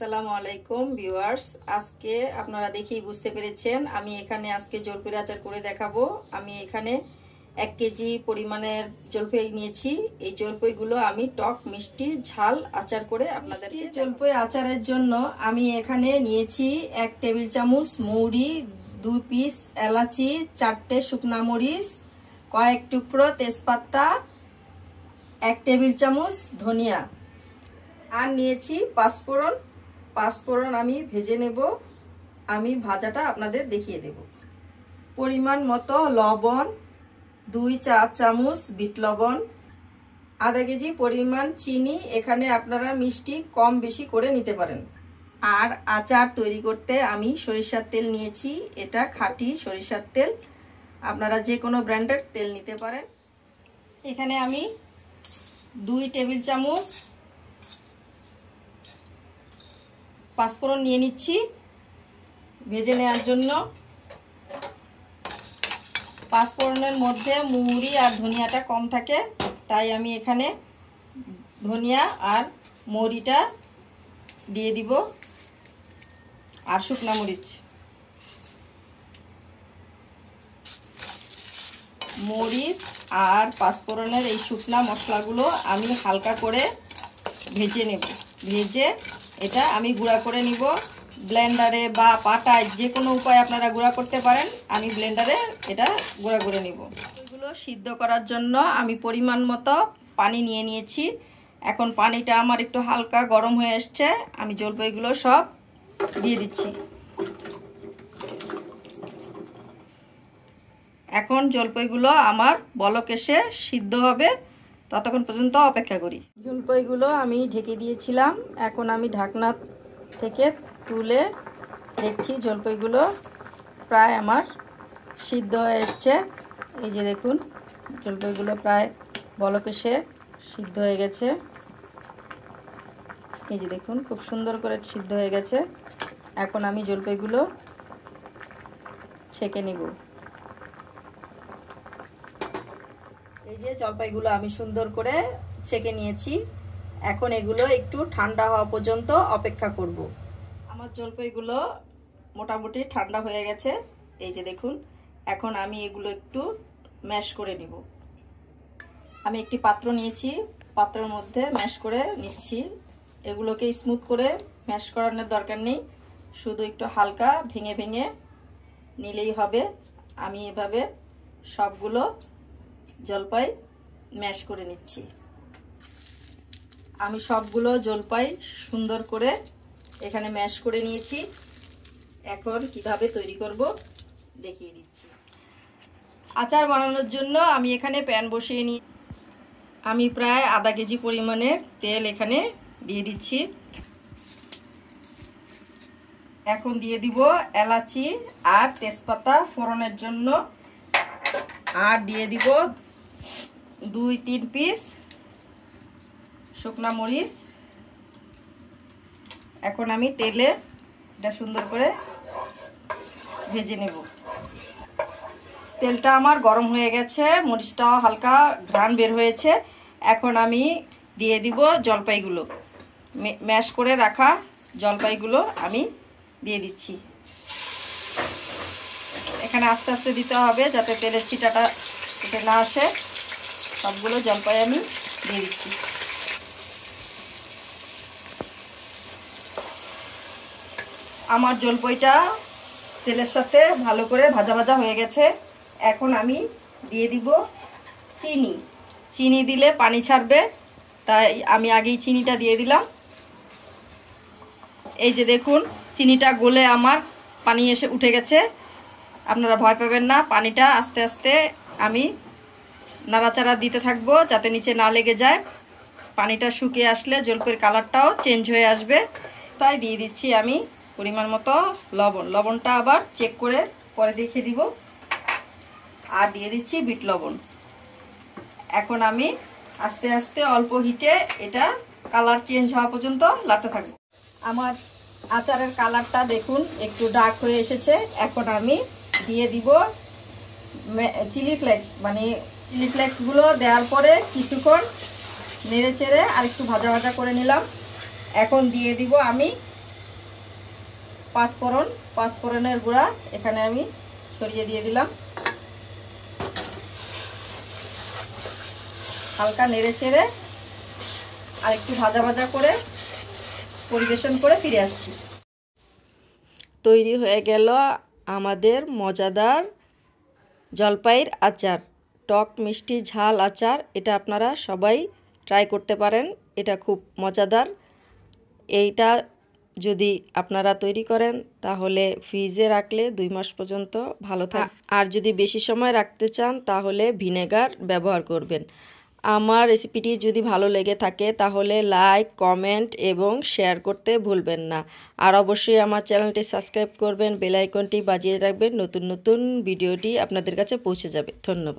আসসালামু আলাইকুম ভিউয়ার্স, আজকে আপনারা দেখেই বুঝতে পেরেছেন আমি এখানে আজকে জলপাইয়ের আচার করে দেখাবো। আমি এখানে 1 কেজি পরিমাণের জলপাই নিয়েছি। এই জলপাইগুলো আমি টক মিষ্টি ঝাল আচার করে আপনাদের জলপাই আচারের জন্য আমি এখানে নিয়েছি 1 টেবিল চামচ মৌরি, 2 পিস এলাচি, 4টে শুকনা মরিচ, কয়েক টুকরো তেজপাতা, 1 টেবিল চামচ ধনিয়া, আর নিয়েছি পাঁচফোড়ন আমি ভেজে নেব। আমি ভাজাটা আপনাদের দেখিয়ে দেব। পরিমাণ মতো লবণ, 2 চা চামচ বিট লবণ, আধা কেজি পরিমাণ চিনি। এখানে আপনারা মিষ্টি কম বেশি করে নিতে পারেন। আর আচার তৈরি করতে আমি সরিষার তেল নিয়েছি। এটা খাঁটি সরিষার তেল, আপনারা যে কোনো ব্র্যান্ডের তেল নিতে পারেন। এখানে আমি 2 টেবিল চামচ পাঁচফোড়ন নিয়ে নিচ্ছি ভেজে নেওয়ার জন্য। পাঁচফোড়নের মধ্যে মৌরি আর ধনিয়াটা কম থাকে, তাই আমি এখানে ধনিয়া আর মৌরিটা দিয়ে দিব, আর শুকনা মরিচ। মরিচ আর পাঁচফোড়নের এই শুকনা মশলাগুলো আমি হালকা করে ভেজে নেব। ভেজে এটা আমি গুঁড়া করে নিব ব্লেন্ডারে বা পাটায়, যে কোনো উপায়ে আপনারা গুঁড়া করতে পারেন। আমি ব্লেন্ডারে এটা গুঁড়া করে নিব। এগুলো সিদ্ধ করার জন্য আমি পরিমাণ মতো পানি নিয়ে নিয়েছি। এখন পানিটা আমার একটু হালকা গরম হয়ে আসছে। আমি জলপাইগুলো সব দিয়ে দিচ্ছি। এখন জলপাইগুলো আমার বলক এসে সিদ্ধ হবে, ততক্ষণ পর্যন্ত অপেক্ষা করি। জলপাইগুলো আমি ঢেকে দিয়েছিলাম, এখন আমি ঢাকনা থেকে তুলে দেখছি জলপাইগুলো প্রায় আমার সিদ্ধ হয়ে এসছে। এই যে দেখুন, জলপাইগুলো প্রায় বলক এসে সিদ্ধ হয়ে গেছে। এই যে দেখুন, খুব সুন্দর করে সিদ্ধ হয়ে গেছে। এখন আমি জলপাইগুলো ছেঁকে নিব। এই যে জলপাইগুলো আমি সুন্দর করে ছেঁকে নিয়েছি। এখন এগুলো একটু ঠান্ডা হওয়া পর্যন্ত অপেক্ষা করব। আমার জলপাইগুলো মোটামুটি ঠান্ডা হয়ে গেছে। এই যে দেখুন, এখন আমি এগুলো একটু ম্যাশ করে নিব। আমি একটি পাত্র নিয়েছি, পাত্রের মধ্যে ম্যাশ করে নিচ্ছি। এগুলোকে স্মুথ করে ম্যাশ করানোর দরকার নেই, শুধু একটু হালকা ভেঙে ভেঙে নিলেই হবে। আমি এভাবে সবগুলো জলপাই ম্যাশ করে নিচ্ছি। আমি সবগুলো জলপাই সুন্দর করে এখানে ম্যাশ করে নিয়েছি। এখন কিভাবে তৈরি করব দেখিয়ে দিচ্ছি। আচার বানানোর জন্য আমি এখানে প্যান বসিয়ে নিই। আমি প্রায় আধা কেজি পরিমাণের তেল এখানে দিয়ে দিচ্ছি। এখন দিয়ে দিব এলাচি আর তেজপাতা ফোড়নের জন্য, আর দিয়ে দিব 2-3 পিস শুকনা মরিচ। এখন আমি তেলে এটা সুন্দর করে ভেজে নেব। তেলটা আমার গরম হয়ে গেছে, মরিচটাও হালকা ঘ্রাণ বের হয়েছে। এখন আমি দিয়ে দিব জলপাইগুলো, ম্যাশ করে রাখা জলপাইগুলো আমি দিয়ে দিচ্ছি। এখানে আস্তে আস্তে দিতে হবে যাতে তেলের ছিটাটা উঠে না আসে। সবগুলো জলপাই আমি দিয়ে দিচ্ছি। আমার জলপাইটা তেলের সাথে ভালো করে ভাজা ভাজা হয়ে গেছে। এখন আমি দিয়ে দিব চিনি। চিনি দিলে পানি ছাড়বে, তাই আমি আগেই চিনিটা দিয়ে দিলাম। এই যে দেখুন, চিনিটা গলে আমার পানি এসে উঠে গেছে। আপনারা ভয় পাবেন না, পানিটা আস্তে আস্তে আমি নাড়াচাড়া দিতে থাকবো যাতে নিচে না লেগে যায়। পানিটা শুকিয়ে আসলে জলপাইয়ের কালারটাও চেঞ্জ হয়ে আসবে। তাই দিয়ে দিচ্ছি আমি পরিমাণ মতো লবণ। লবণটা আবার চেক করে পরে দেখিয়ে দিব। আর দিয়ে দিচ্ছি বিট লবণ। এখন আমি আস্তে আস্তে অল্প হিটে এটা কালার চেঞ্জ হওয়া পর্যন্ত লাড়তে থাকবো। আমার আচারের কালারটা দেখুন একটু ডার্ক হয়ে এসেছে। এখন আমি দিয়ে দিব চিলি ফ্লেক্স। মানে চিলি ফ্লেক্সগুলো দেওয়ার পরে কিছুক্ষণ নেড়ে চেড়ে আর একটু ভাজা ভাজা করে নিলাম। এখন দিয়ে দিব আমি পাঁচফোড়নের গুঁড়া এখানে আমি ছড়িয়ে দিয়ে দিলাম। হালকা নেড়ে চেড়ে আর একটু ভাজা ভাজা করে পরিবেশন করে ফিরে আসছি। তৈরি হয়ে গেল আমাদের মজাদার জলপাইয়ের আচার, টক মিষ্টি ঝাল আচার। এটা আপনারা সবাই ট্রাই করতে পারেন, এটা খুব মজাদার। এইটা যদি আপনারা তৈরি করেন তাহলে ফ্রিজে রাখলে 2 মাস পর্যন্ত ভালো থাকে। আর যদি বেশি সময় রাখতে চান তাহলে ভিনেগার ব্যবহার করবেন। আমার রেসিপিটি যদি ভালো লেগে থাকে তাহলে লাইক, কমেন্ট এবং শেয়ার করতে ভুলবেন না। আর অবশ্যই আমার চ্যানেলটি সাবস্ক্রাইব করবেন, বেল আইকনটি বাজিয়ে রাখবেন, নতুন নতুন ভিডিওটি আপনাদের কাছে পৌঁছে যাবে। ধন্যবাদ।